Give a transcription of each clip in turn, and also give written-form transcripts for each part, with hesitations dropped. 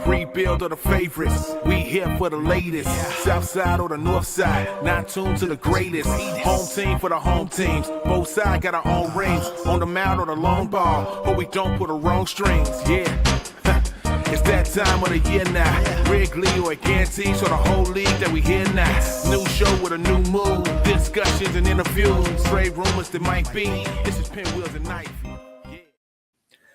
Rebuild or the favorites. We here for the latest. South side or the north side. Not tuned to the greatest. Home team for the home teams. Both sides got our own rings. On the mound or the long ball. But we don't pull the wrong strings. Yeah. It's that time of the year now. Wrigley or Gantes or the whole league that we hear now. New show with a new mood. Discussions and interviews. Trade rumors that might be. This is Pinwheels and Knife.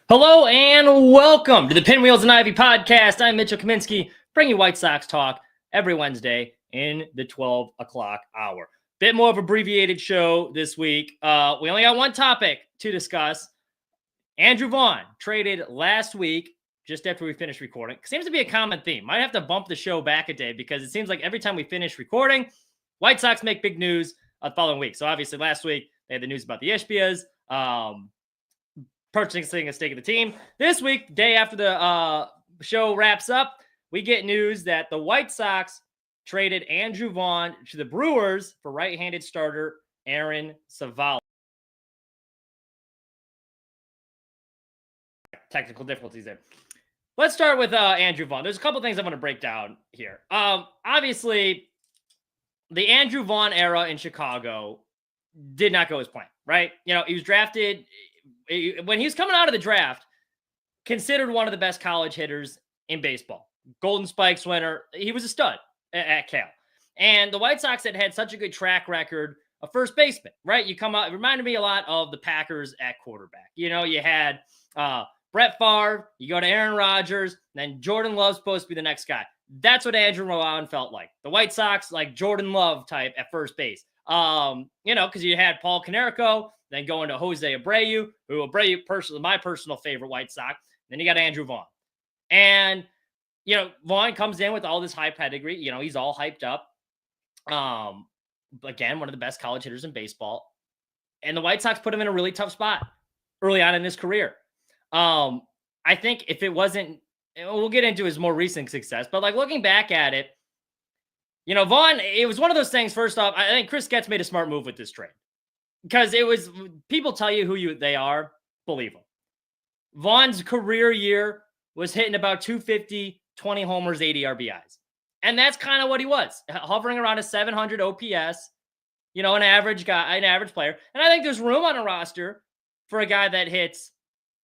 Hello and welcome to the Pinwheels and Ivy podcast. I'm Mitchell Kaminski, bringing you White Sox talk every Wednesday in the 12 o'clock hour. Bit more of an abbreviated show this week. We only got one topic to discuss. Andrew Vaughn traded last week, just after we finished recording. Seems to be a common theme. Might have to bump the show back a day because it seems like every time we finish recording, White Sox make big news the following week. So obviously last week, they had the news about the Ishbias, purchasing a stake of the team. This week, day after the show wraps up, we get news that the White Sox traded Andrew Vaughn to the Brewers for right-handed starter Aaron Civale. Technical difficulties there. Let's start with Andrew Vaughn. There's a couple things I'm going to break down here. Obviously, the Andrew Vaughn era in Chicago did not go as planned, right? You know, he was drafted when he was coming out of the draft, considered one of the best college hitters in baseball. Golden Spikes winner. He was a stud at Cal. And the White Sox had such a good track record of first baseman, right? You come out, it reminded me a lot of the Packers at quarterback. You know, you had Brett Favre, you go to Aaron Rodgers, then Jordan Love's supposed to be the next guy. That's what Andrew Vaughn felt like. The White Sox, like Jordan Love type at first base. You know, because you had Paul Konerko, then going to Jose Abreu, who Abreu, personally, my personal favorite White Sox. Then you got Andrew Vaughn. And, you know, Vaughn comes in with all this high pedigree. You know, he's all hyped up. Again, one of the best college hitters in baseball. And the White Sox put him in a really tough spot early on in his career. I think if it wasn't, we'll get into his more recent success, but like looking back at it, you know, Vaughn, it was one of those things. First off, I think Chris Getz made a smart move with this trade because it was, people tell you who they are, believe them. Vaughn's career year was hitting about 250, 20 homers, 80 RBIs. And that's kind of what he was, hovering around a 700 OPS, you know, an average guy, an average player. And I think there's room on a roster for a guy that hits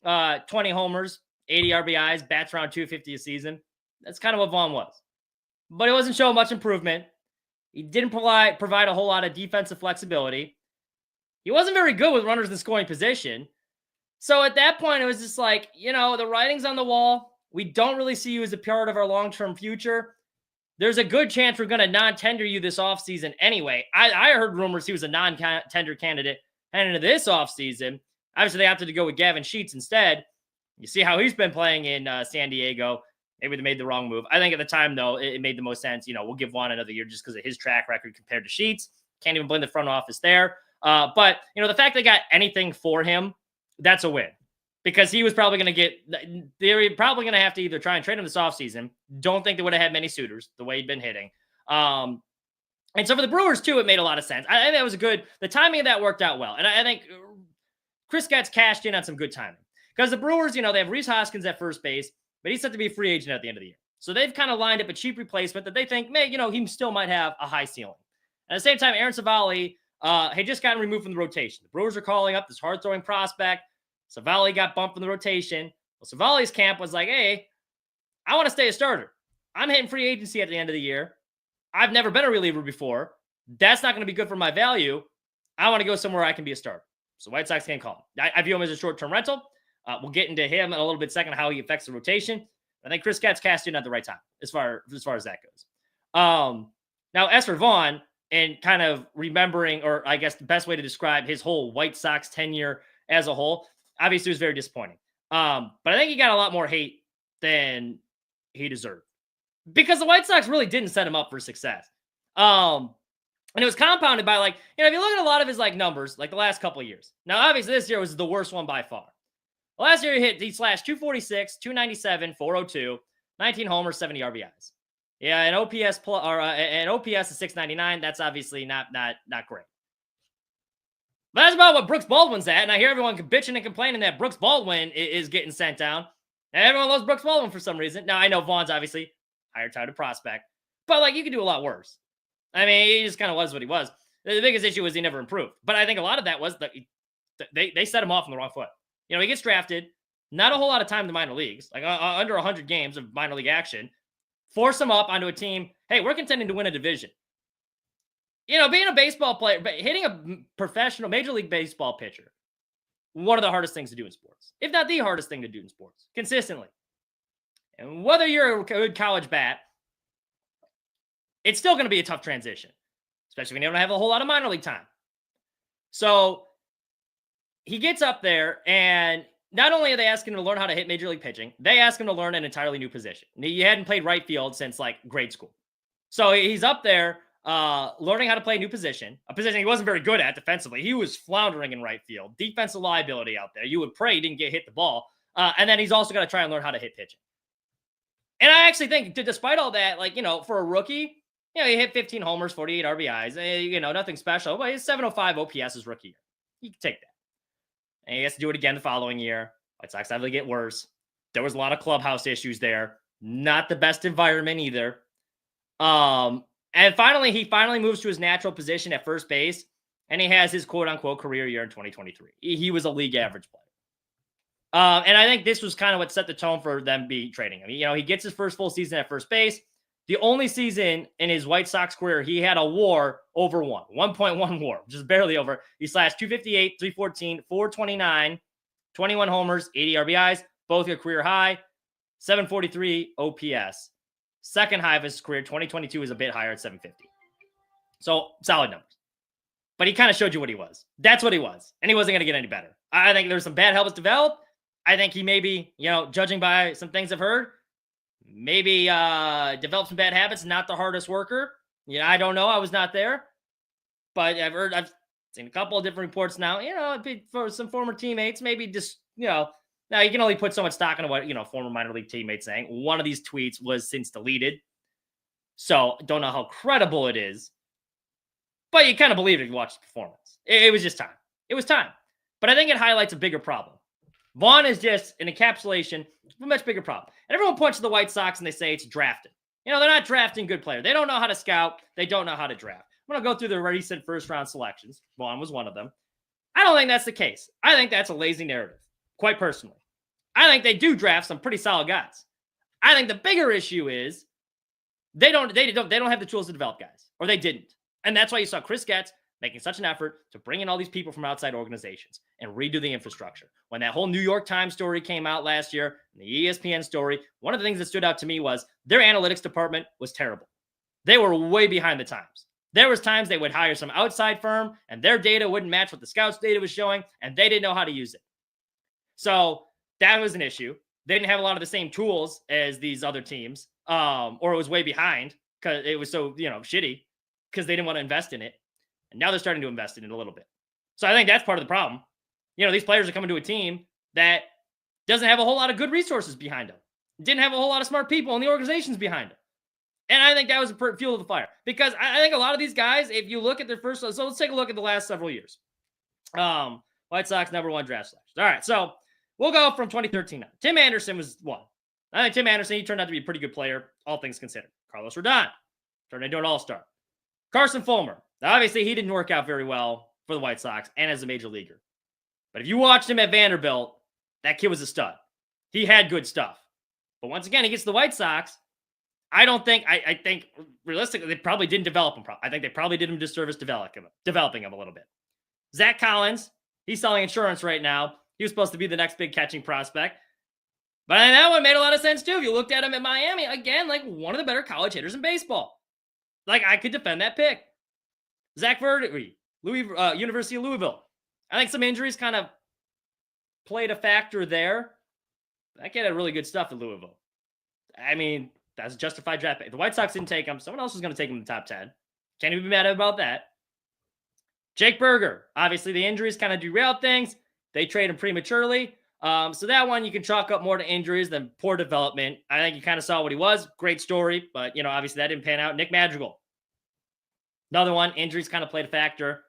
20 homers, 80 RBIs, bats around 250 a season. That's kind of what Vaughn was. But it wasn't showing much improvement. He didn't provide a whole lot of defensive flexibility. He wasn't very good with runners in scoring position. So at that point, it was just like, you know, the writing's on the wall. We don't really see you as a part of our long-term future. There's a good chance we're going to non-tender you this offseason anyway. I heard rumors he was a non-tender candidate heading into this offseason. Obviously, they opted to go with Gavin Sheets instead. You see how he's been playing in San Diego. Maybe they made the wrong move. I think at the time, though, it made the most sense. You know, we'll give Vaughn another year just because of his track record compared to Sheets. Can't even blame the front office there. But, you know, the fact they got anything for him, that's a win. Because he was probably going to they were probably going to have to either try and trade him this offseason. Don't think they would have had many suitors the way he'd been hitting. And so for the Brewers, too, it made a lot of sense. I think that was the timing of that worked out well. And I think Chris Getz cashed in on some good timing. Because the Brewers, you know, they have Rhys Hoskins at first base, but he's set to be a free agent at the end of the year. So they've kind of lined up a cheap replacement that they think, you know, he still might have a high ceiling. At the same time, Aaron Civale had just gotten removed from the rotation. The Brewers are calling up this hard-throwing prospect. Civale got bumped from the rotation. Well, Civale's camp was like, hey, I want to stay a starter. I'm hitting free agency at the end of the year. I've never been a reliever before. That's not going to be good for my value. I want to go somewhere I can be a starter. So White Sox can't call him. I view him as a short-term rental. We'll get into him in a little bit second, how he affects the rotation. I think Chris Getz cashed in at the right time as far as that goes. Now, as for Vaughn, and kind of remembering, or I guess the best way to describe his whole White Sox tenure as a whole, obviously it was very disappointing. But I think he got a lot more hate than he deserved. Because the White Sox really didn't set him up for success. And it was compounded by, like, you know, if you look at a lot of his, like, numbers, like the last couple of years. Now, obviously, this year was the worst one by far. Last year, he slashed 246, 297, 402, 19 homers, 70 RBIs. Yeah, an OPS an OPS of 699. That's obviously not great. But that's about what Brooks Baldwin's at. And I hear everyone bitching and complaining that Brooks Baldwin is getting sent down. And everyone loves Brooks Baldwin for some reason. Now, I know Vaughn's obviously higher touted prospect, but like you could do a lot worse. I mean, he just kind of was what he was. The biggest issue was he never improved. But I think a lot of that was that they set him off on the wrong foot. You know, he gets drafted, not a whole lot of time in the minor leagues, like under 100 games of minor league action. Force him up onto a team. Hey, we're contending to win a division. You know, being a baseball player, but hitting a professional Major League Baseball pitcher, one of the hardest things to do in sports, if not the hardest thing to do in sports, consistently. And whether you're a good college bat, it's still going to be a tough transition, especially when you don't have a whole lot of minor league time. So he gets up there, and not only are they asking him to learn how to hit Major League pitching, they ask him to learn an entirely new position. He hadn't played right field since like grade school. So he's up there learning how to play a new position, a position he wasn't very good at defensively. He was floundering in right field, defensive liability out there. You would pray he didn't get hit the ball. And then he's also got to try and learn how to hit pitching. And I actually think, despite all that, like, you know, for a rookie, you know, he hit 15 homers, 48 RBIs, you know, nothing special, but his 705 OPS his rookie year. You can take that. And he has to do it again the following year. White Sox definitely get worse. There was a lot of clubhouse issues there. Not the best environment either. And finally, he moves to his natural position at first base, and he has his quote-unquote career year in 2023. He was a league average player. And I think this was kind of what set the tone for them trading him. You know, he gets his first full season at first base. The only season in his White Sox career, he had a WAR over 1.1 WAR, which is barely over. He slashed 258, 314, 429, 21 homers, 80 RBIs, both a career high, 743 OPS. Second high of his career, 2022, is a bit higher at 750. So solid numbers. But he kind of showed you what he was. That's what he was. And he wasn't going to get any better. I think there's some bad habits developed. I think he maybe, you know, judging by some things I've heard, maybe developed some bad habits, not the hardest worker. Yeah, I don't know. I was not there. But I've seen a couple of different reports now, you know, for some former teammates, maybe just, you know, now you can only put so much stock into what, you know, former minor league teammates saying. One of these tweets was since deleted. So don't know how credible it is. But you kind of believe it if you watch the performance. It was just time. It was time. But I think it highlights a bigger problem. Vaughn is just an encapsulation of a much bigger problem. And everyone points to the White Sox and they say it's drafting. You know, they're not drafting good players. They don't know how to scout. They don't know how to draft. I'm going to go through the recent first-round selections. Vaughn was one of them. I don't think that's the case. I think that's a lazy narrative, quite personally. I think they do draft some pretty solid guys. I think the bigger issue is they don't have the tools to develop guys, or they didn't. And that's why you saw Chris Getz making such an effort to bring in all these people from outside organizations and redo the infrastructure. When that whole New York Times story came out last year, and the ESPN story, one of the things that stood out to me was their analytics department was terrible. They were way behind the times. There was times they would hire some outside firm and their data wouldn't match what the scouts data was showing, and they didn't know how to use it. So that was an issue. They didn't have a lot of the same tools as these other teams, or it was way behind because it was so, you know, shitty because they didn't want to invest in it. And now they're starting to invest in it a little bit. So I think that's part of the problem. You know, these players are coming to a team that doesn't have a whole lot of good resources behind them. Didn't have a whole lot of smart people in the organizations behind them. And I think that was a fuel of the fire. Because I think a lot of these guys, if you look at their first, so let's take a look at the last several years. White Sox #1 draft selections. All right, so we'll go from 2013 on. Tim Anderson was one. I think Tim Anderson, he turned out to be a pretty good player, all things considered. Carlos Rodon turned into an all-star. Carson Fulmer, obviously he didn't work out very well for the White Sox and as a major leaguer. But if you watched him at Vanderbilt, that kid was a stud. He had good stuff. But once again, he gets to the White Sox. I think realistically, they probably didn't develop him. I think they probably did him a disservice developing him a little bit. Zach Collins, he's selling insurance right now. He was supposed to be the next big catching prospect. But that one made a lot of sense too. If you looked at him at Miami, again, like one of the better college hitters in baseball. Like I could defend that pick. Zach Verdi, University of Louisville. I think some injuries kind of played a factor there. That kid had really good stuff at Louisville. I mean, that's a justified draft pick. The White Sox didn't take him. Someone else was going to take him in the top 10. Can't even be mad about that. Jake Berger. Obviously, the injuries kind of derailed things. They trade him prematurely. So that one you can chalk up more to injuries than poor development. I think you kind of saw what he was. Great story. But, you know, obviously that didn't pan out. Nick Madrigal. Another one. Injuries kind of played a factor.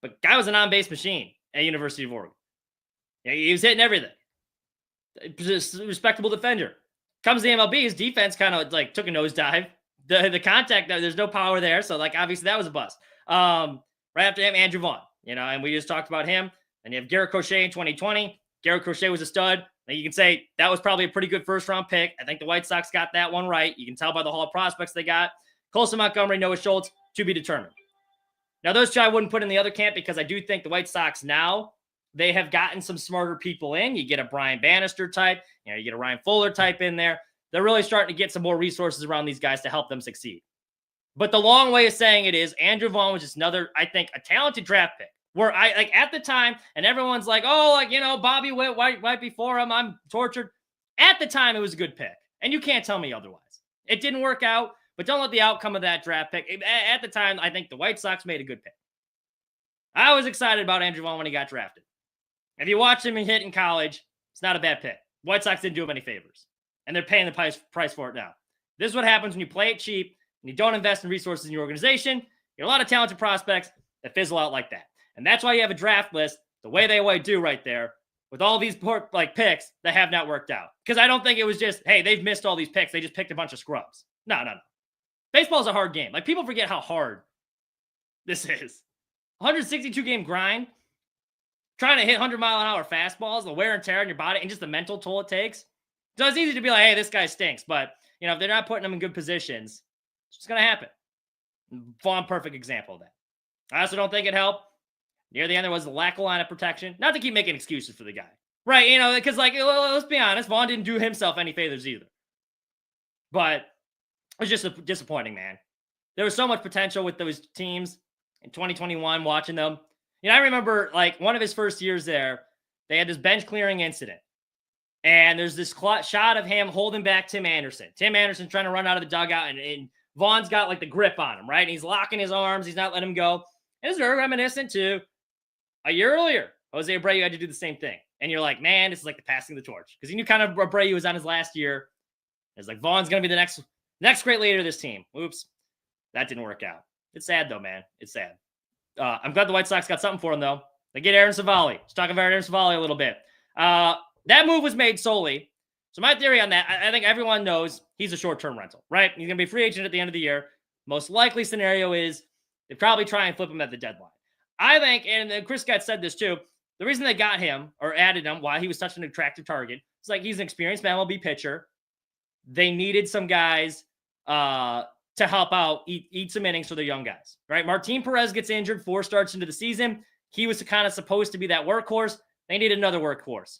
But guy was an on-base machine at University of Oregon. Yeah, he was hitting everything. Just a respectable defender. Comes to the MLB, his defense kind of like took a nosedive. The contact, there's no power there. So, like, obviously that was a bust. Right after him, Andrew Vaughn, and we just talked about him. And you have Garrett Crochet in 2020. Garrett Crochet was a stud. Now you can say that was probably a pretty good first-round pick. I think the White Sox got that one right. You can tell by the Hall of Prospects they got. Colson Montgomery, Noah Schultz, to be determined. Now, those two I wouldn't put in the other camp because I do think the White Sox now, they have gotten some smarter people in. You get a Brian Bannister type, you get a Ryan Fuller type in there. They're really starting to get some more resources around these guys to help them succeed. But the long way of saying it is Andrew Vaughn was just another, I think, a talented draft pick. Where I, like, at the time, and everyone's like, oh, like, Bobby Witt right before him, I'm tortured. At the time, it was a good pick. And you can't tell me otherwise. It didn't work out, but don't let the outcome of that draft pick. At the time, I think the White Sox made a good pick. I was excited about Andrew Vaughn when he got drafted. If you watch him hit in college, it's not a bad pick. White Sox didn't do him any favors. And they're paying the price for it now. This is what happens when you play it cheap and you don't invest in resources in your organization. You get a lot of talented prospects that fizzle out like that. And that's why you have a draft list the way they do right there with all these picks that have not worked out. Because I don't think it was just, hey, they've missed all these picks. They just picked a bunch of scrubs. No. Baseball is a hard game. Like, people forget how hard this is. 162-game grind, trying to hit 100-mile-an-hour fastballs, the wear and tear on your body, and just the mental toll it takes. So it's easy to be like, hey, this guy stinks. But, if they're not putting them in good positions, it's just going to happen. Vaughn, perfect example of that. I also don't think it helped. Near the end, there was the lack of line of protection. Not to keep making excuses for the guy. Right, because, like, let's be honest, Vaughn didn't do himself any favors either. But it was just disappointing, man. There was so much potential with those teams in 2021, watching them. I remember, like, one of his first years there, they had this bench clearing incident. And there's this shot of him holding back Tim Anderson. Tim Anderson's trying to run out of the dugout, and Vaughn's got, like, the grip on him, right? And he's locking his arms. He's not letting him go. It was very reminiscent to a year earlier. Jose Abreu had to do the same thing. And you're like, man, this is like the passing of the torch. Because you knew kind of Abreu was on his last year. It's like, Vaughn's going to be the next great leader of this team. Oops. That didn't work out. It's sad, though, man. It's sad. I'm glad the White Sox got something for him, though. They get Aaron Savali. Let's talk about Aaron Savali a little bit. That move was made solely. So my theory on that, I think everyone knows he's a short-term rental, right? He's going to be a free agent at the end of the year. Most likely scenario is they probably try and flip him at the deadline. I think, and Chris Getz said this too, the reason they got him or added him, why he was such an attractive target, it's like he's an experienced MLB pitcher. They needed some guys to help out, eat some innings for their young guys, right? Martin Perez gets injured 4 starts into the season. He was kind of supposed to be that workhorse. They need another workhorse.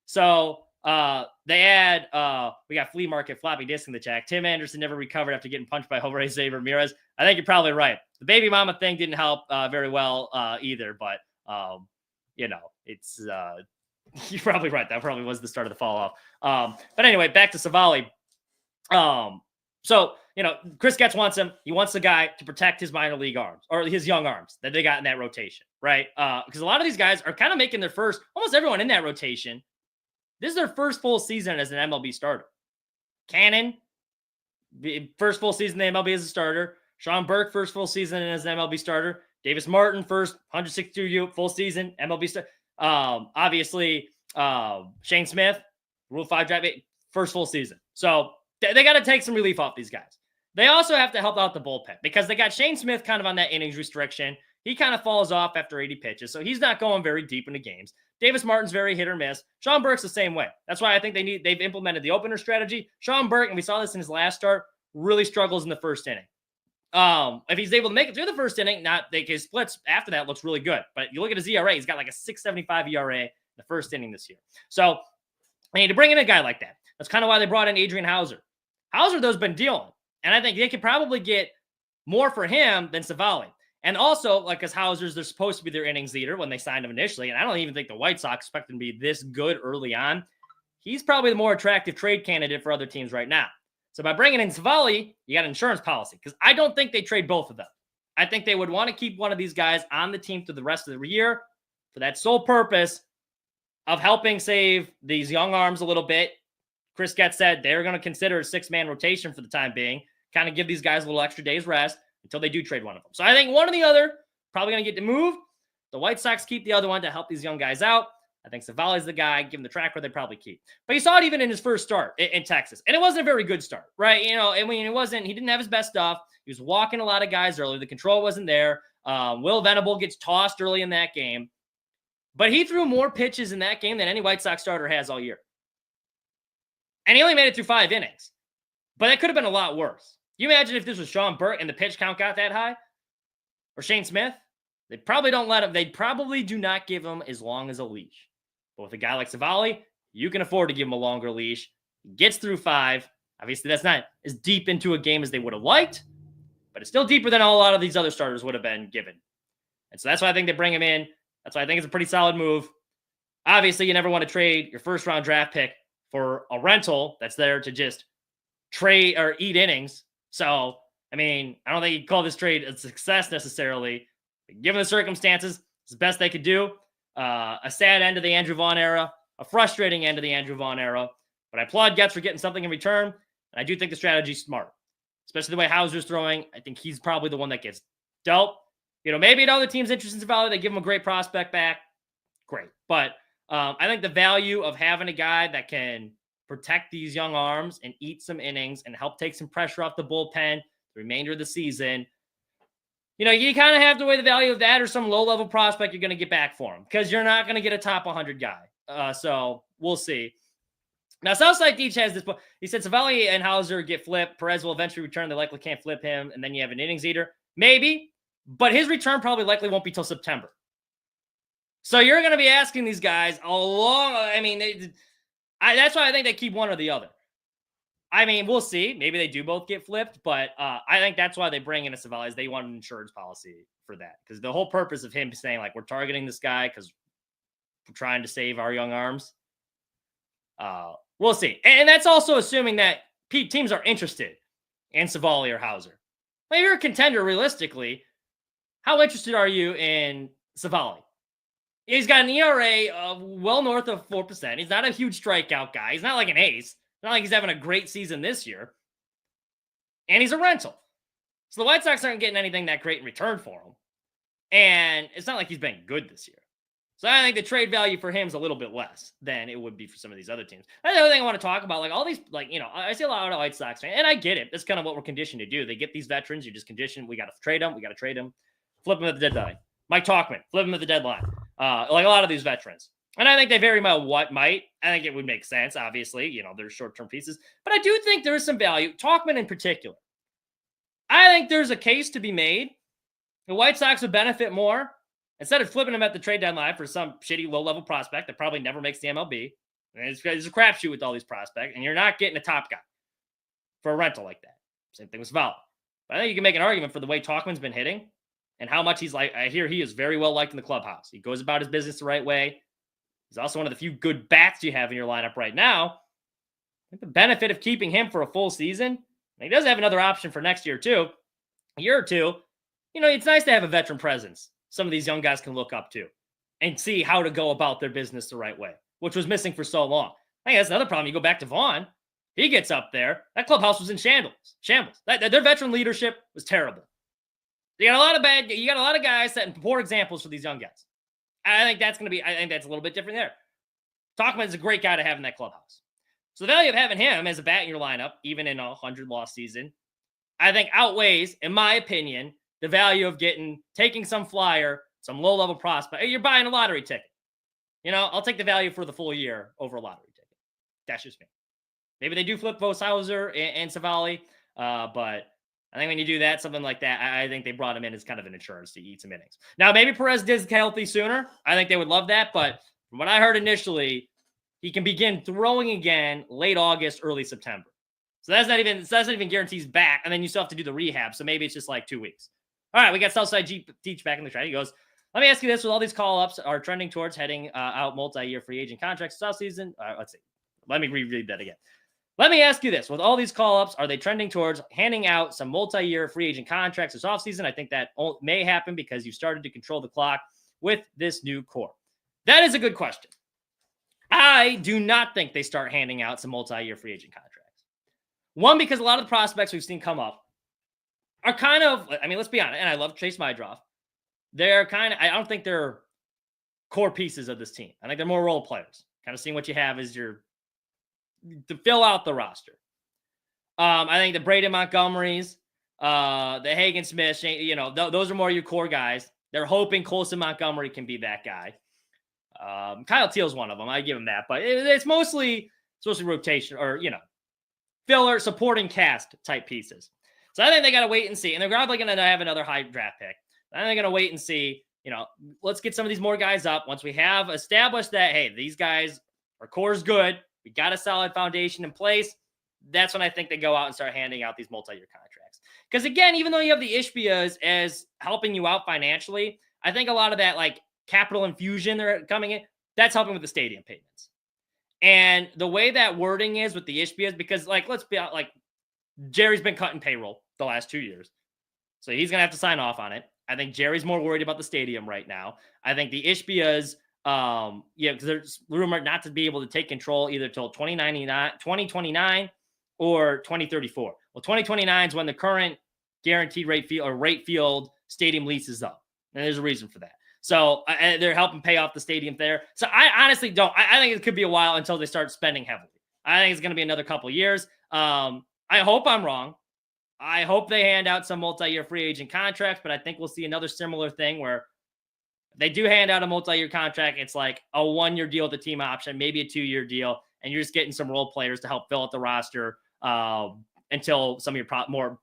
So they add, we got flea market floppy disk in the chat. Tim Anderson never recovered after getting punched by Jose Ramirez. I think you're probably right. The baby mama thing didn't help very well either, but it's you're probably right. That probably was the start of the fall off. But anyway, back to Savali. So Chris Getz wants him. He wants the guy to protect his minor league arms or his young arms that they got in that rotation, right? Because a lot of these guys are kind of making their first. Almost everyone in that rotation. This is their first full season as an MLB starter. Cannon, first full season in the MLB as a starter. Sean Burke, first full season as an MLB starter. Davis Martin, first 162 full season MLB starter. Obviously, Shane Smith, Rule 5 draft, first full season. So they got to take some relief off these guys. They also have to help out the bullpen because they got Shane Smith kind of on that innings restriction. He kind of falls off after 80 pitches, so he's not going very deep into games. Davis Martin's very hit or miss. Sean Burke's the same way. That's why I think they've implemented the opener strategy. Sean Burke, and we saw this in his last start, really struggles in the first inning. If he's able to make it through the first inning, his splits after that looks really good. But you look at his ERA, he's got like a 6.75 ERA in the first inning this year. So they need to bring in a guy like that. That's kind of why they brought in Adrian Hauser. Hauser, though, has been dealing. And I think they could probably get more for him than Savali. And also, like, as Hauser's, they're supposed to be their innings leader when they signed him initially. And I don't even think the White Sox expect him to be this good early on. He's probably the more attractive trade candidate for other teams right now. So by bringing in Savali, you got an insurance policy because I don't think they trade both of them. I think they would want to keep one of these guys on the team through the rest of the year for that sole purpose of helping save these young arms a little bit. Chris Getz said they're going to consider a 6-man rotation for the time being, kind of give these guys a little extra day's rest until they do trade one of them. So I think one or the other probably going to get to move. The White Sox keep the other one to help these young guys out. I think Savali's the guy. Give him the track record, they probably keep. But you saw it even in his first start in Texas. And it wasn't a very good start, right? He didn't have his best stuff. He was walking a lot of guys early. The control wasn't there. Will Venable gets tossed early in that game. But he threw more pitches in that game than any White Sox starter has all year. And he only made it through 5 innings. But that could have been a lot worse. You imagine if this was Sean Burt and the pitch count got that high? Or Shane Smith? They probably don't let him. They probably do not give him as long as a leash. But with a guy like Savali, you can afford to give him a longer leash. He gets through 5. Obviously, that's not as deep into a game as they would have liked, but it's still deeper than a lot of these other starters would have been given. And so that's why I think they bring him in. That's why I think it's a pretty solid move. Obviously, you never want to trade your first-round draft pick for a rental that's there to just trade or eat innings. So, I don't think you'd call this trade a success necessarily. Given the circumstances, it's the best they could do. A sad end of the Andrew Vaughn era, a frustrating end of the Andrew Vaughn era. But I applaud Getz for getting something in return. And I do think the strategy's smart, especially the way Hauser's throwing. I think he's probably the one that gets dealt. Maybe another team's interested in Savali. They give him a great prospect back. Great. But I think the value of having a guy that can protect these young arms and eat some innings and help take some pressure off the bullpen the remainder of the season. You kind of have to weigh the value of that or some low-level prospect you're going to get back for him because you're not going to get a top 100 guy. So we'll see. Now, Southside Deech has this. He said Savali and Hauser get flipped. Perez will eventually return. They likely can't flip him. And then you have an innings eater. Maybe. But his return probably likely won't be till September. So you're going to be asking these guys a long. That's why I think they keep one or the other. We'll see. Maybe they do both get flipped, but I think that's why they bring in a Savali. They want an insurance policy for that because the whole purpose of him saying we're targeting this guy because we're trying to save our young arms. We'll see, and that's also assuming that teams are interested in Savali or Hauser. If you're a contender, realistically, how interested are you in Savali? He's got an ERA of well north of 4%. He's not a huge strikeout guy. He's not like an ace. It's not like he's having a great season this year. And he's a rental. So the White Sox aren't getting anything that great in return for him. And it's not like he's been good this year. So I think the trade value for him is a little bit less than it would be for some of these other teams. That's the other thing I want to talk about. All these, I see a lot of White Sox fans, and I get it. That's kind of what we're conditioned to do. They get these veterans. You just condition. We got to trade them. Flip them at the deadline. Mike Talkman, flip him at the deadline. Like a lot of these veterans. And I think they very well might. I think it would make sense, obviously. There's short-term pieces. But I do think there is some value. Talkman in particular. I think there's a case to be made. The White Sox would benefit more instead of flipping him at the trade deadline for some shitty low-level prospect that probably never makes the MLB. And it's a crapshoot with all these prospects, and you're not getting a top guy for a rental like that. Same thing with Savali. But I think you can make an argument for the way Talkman's been hitting and how much I hear he is very well liked in the clubhouse. He goes about his business the right way. He's also one of the few good bats you have in your lineup right now. I think the benefit of keeping him for a full season, and he does have another option for next year too, a year or two. It's nice to have a veteran presence some of these young guys can look up to and see how to go about their business the right way, which was missing for so long. I think that's another problem. You go back to Vaughn. He gets up there. That clubhouse was in shambles. Their veteran leadership was terrible. You got a lot of guys setting poor examples for these young guys. I think that's a little bit different there. Talkman is a great guy to have in that clubhouse. So the value of having him as a bat in your lineup, even in a 100-loss season, I think outweighs, in my opinion, the value of taking some flyer, some low-level prospect. You're buying a lottery ticket. I'll take the value for the full year over a lottery ticket. That's just me. Maybe they do flip both Hauser and Savali, but I think when you do that, something like that, I think they brought him in as kind of an insurance to eat some innings. Now, maybe Perez is healthy sooner. I think they would love that. But from what I heard initially, he can begin throwing again late August, early September. So that's not even guarantees back. And then you still have to do the rehab. So maybe it's just like 2 weeks. All right, we got Southside Deech back in the chat. He goes, let me ask you this. With all these call-ups are trending towards heading out multi-year free agent contracts this offseason. Let's see. Let me reread that again. Let me ask you this. With all these call-ups, are they trending towards handing out some multi-year free agent contracts this offseason? I think that may happen because you started to control the clock with this new core. That is a good question. I do not think they start handing out some multi-year free agent contracts. One, because a lot of the prospects we've seen come up are kind of, let's be honest, and I love Chase Mydroff. They're kind of, I don't think they're core pieces of this team. I think they're more role players. Kind of seeing what you have is to fill out the roster. I think the Braden Montgomerys, the Hagen Smiths, those are more your core guys. They're hoping Colson Montgomery can be that guy. Kyle Teal's one of them. I give him that, but it's mostly rotation or, filler, supporting cast type pieces. So I think they got to wait and see. And they're probably going to have another high draft pick. I think they're going to wait and see, let's get some of these more guys up. Once we have established that, hey, these guys, our core is good. We got a solid foundation in place. That's when I think they go out and start handing out these multi-year contracts. Because again, even though you have the Ishbias as helping you out financially, I think a lot of that like capital infusion they're coming in, that's helping with the stadium payments. And the way that wording is with the Ishbias, because let's be out, Jerry's been cutting payroll the last 2 years. So he's going to have to sign off on it. I think Jerry's more worried about the stadium right now. I think the Ishbias, because there's rumored not to be able to take control either till 2029 or 2034. Well, 2029 is when the current guaranteed rate field stadium lease is up. And there's a reason for that. So they're helping pay off the stadium there. So I honestly don't. I think it could be a while until they start spending heavily. I think it's going to be another couple of years. I hope I'm wrong. I hope they hand out some multi-year free agent contracts, but I think we'll see another similar thing where they do hand out a multi-year contract. It's like a 1-year deal with the team option, maybe a 2-year deal, and you're just getting some role players to help fill out the roster until some of your more,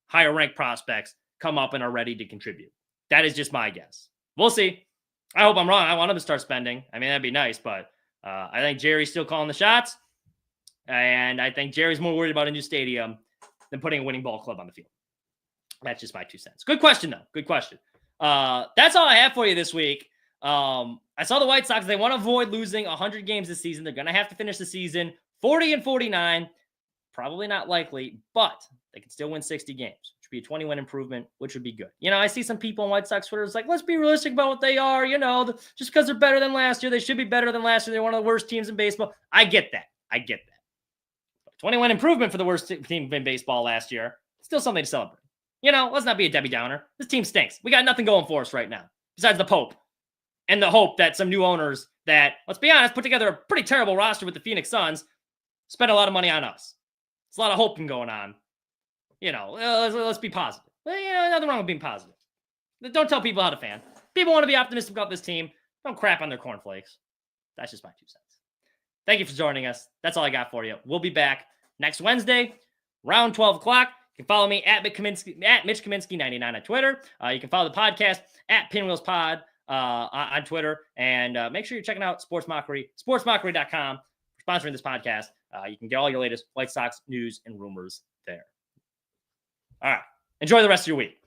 higher ranked prospects come up and are ready to contribute. That is just my guess. We'll see. I hope I'm wrong. I want them to start spending. I mean, that'd be nice, but I think Jerry's still calling the shots. And I think Jerry's more worried about a new stadium than putting a winning ball club on the field. That's just my 2 cents. Good question, though. Good question. That's all I have for you this week. I saw the White Sox. They want to avoid losing 100 games this season. They're going to have to finish the season 40-49. Probably not likely, but they can still win 60 games, which would be a 20-win improvement, which would be good. I see some people on White Sox Twitter. It's like, let's be realistic about what they are. Just because they're better than last year, they should be better than last year. They're one of the worst teams in baseball. I get that. 20-win improvement for the worst team in baseball last year. Still something to celebrate. Let's not be a Debbie Downer. This team stinks. We got nothing going for us right now besides the Pope and the hope that some new owners that, let's be honest, put together a pretty terrible roster with the Phoenix Suns, spend a lot of money on us. It's a lot of hoping going on. Let's be positive. Nothing wrong with being positive. Don't tell people how to fan. People want to be optimistic about this team. Don't crap on their cornflakes. That's just my 2 cents. Thank you for joining us. That's all I got for you. We'll be back next Wednesday, around 12 o'clock. You can follow me at Mitch Kaminski 99 on Twitter. You can follow the podcast at PinwheelsPod on Twitter. And make sure you're checking out Sports Mockery, sportsmockery.com, for sponsoring this podcast. You can get all your latest White Sox news and rumors there. All right. Enjoy the rest of your week.